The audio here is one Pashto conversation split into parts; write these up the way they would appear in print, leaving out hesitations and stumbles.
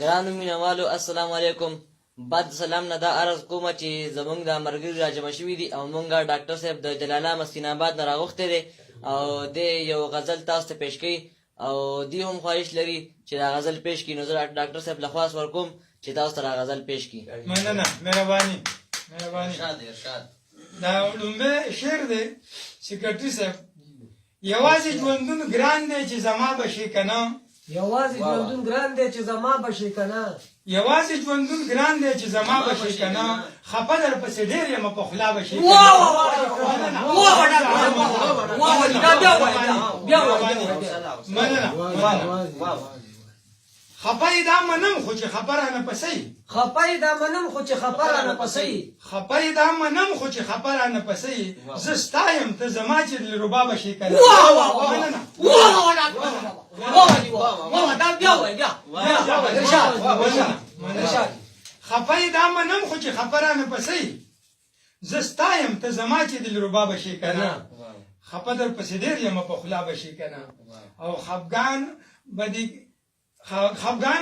ګرانو مینوالو السلام علیکم. بعد سلام نه دا عرض کوم چې زمونږ د ملګري راجمع شوي دي او مونږ ډاکټر صاحب د جلاله مسکین آباد نه راغوښتی دی او دی یو غزل تاسو ته پیش کوي او دی هم خواهش لري چې دا غزل پیش کړي. نو زه ډاکټر صاحب له خواست ورکوم چې تاسو ته دا غزل پیش کړي. مننه، مهرباني. ارشاد. دا لومبه شعر دی سکرټري صاحب. یوازې ژوندون ګران دی چې زما بشي کنه، یوازې ژوندون ګران دی چې زما بشي کنه، یوازې ژوندون ګران دی چې زما بشي کنه، خپه در پسې ډېر یم په خوله بشي خپه دا منم خو چې خبره نه پسې، خپه دا منم خو چې خبره نه پسې، خپه دا منم خو چې خبره نه پسې، زه ستایم ته زما چې دلربا بشي کنه. خپه دا منم خو چې خبره نه پسې، زه ستایم ته زما چې دلربا بشي کنه، خپه در پسې ډېر یم په خوله بشي کنه. او خفګان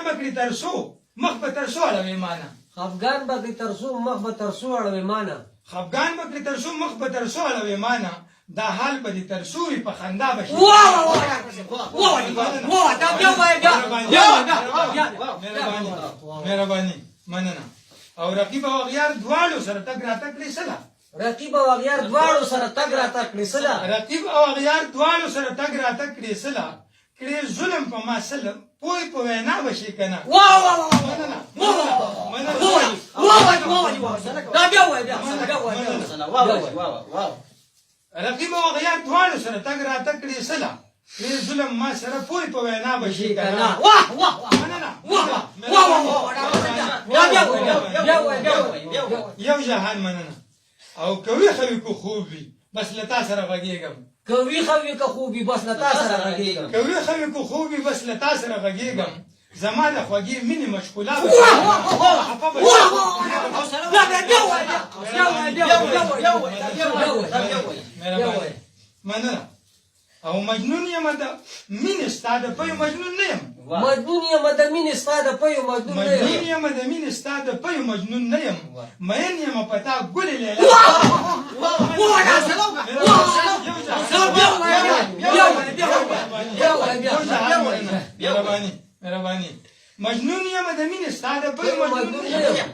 بکړي ترسو مخ به ترسو اړوي مانه، خفګان بکړي ترسو مخ به ترسو اړوي مانه، خفګان بکړي ترسو مخ به ترسو اړوي مانه، دا حال به دې ترسو وي په خندا بشي. مهرباني، مننه. او رقیب او اغیار دواړو سره تګ راتګ کړي سلا، رقیب او اغیار دواړو سره تګ راتګ کړي سلا، رقیب او اغیار دواړو سره تګ راتګ کړي سلا، کړي ظلم په ما سلم پوی په وینا بشي کنه. رقیب او اغیار دواړو سره تګ راتګ کړي سلا، کړي ظلم ما سره پوی په وینا بشي کنه. یو جهان مننه. او کوي خوي کو خوب وي بس لتا سره غږیږم، کوي خوي کو خوبي بس لتا سره غږیږم، کوي خوي کو خوبي بس لتا سره غږیږم، زما د خوږی مینې مشغوله مننه. او مجنون یم د مینې ستا د پيو مجنون نه یم، مجنون یم د مینې ستا د پيو مجنون نه یم، مجنون یم د مینې ستا د پيو مجنون نه یم، مین یم پتا ګلې لیلا. مهرباني. مجنون یم د مینې ستا د پيو مجنون نه یم،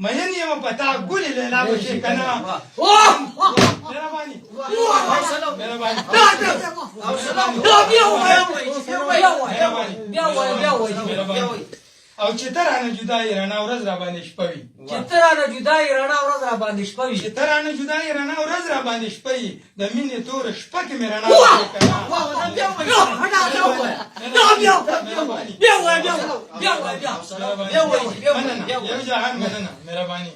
مین یم پتا ګلې لیلا بشي کنه. مهرباني. او چې ته رانه جدایي رڼا ورځ را باندې شپوي، چې ته رانه جدایي رڼا ورځ را باندې شپوي، چې ته رانه جدایي رڼا ورځ را باندې شپوي، د مینې توره شپه کې مې رڼا یو جهان مننه. مهرباني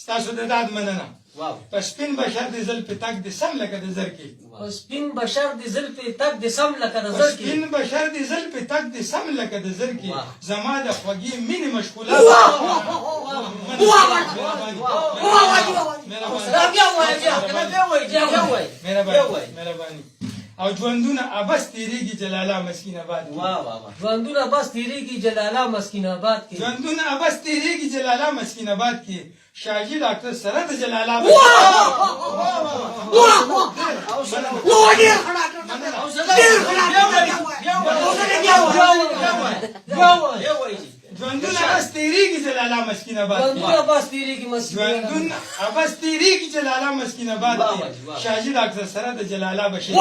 ستاسو د داد مننه. په سپین بشر د زلفې تګ د سم لکه د زرکې، سپین بشر د زلفې تګ د سم لکه د زرکې، سپین بشر د زلفې تګ د سم لکه د زرکې، زما د خوږې مینې مشغوله. مهرباني. او ژوندونه ابس تیریږي جلاله مسکین آباد کې، ژوندونه بس تیریږي جلاله مسکین آباد کې، ژوندونه ابس تیریږي جلاله مسکین آباد کې، شاهجي ډاکټر سره د جلاله ژوندونه ابس تیریږي جلاله مسکین آباد کې، ژوندونه بس تیریږي ژوندونه ابس تیریږي جلاله مسکین آباد کې، شاهجي ډاکټر سره د جلاله بشي.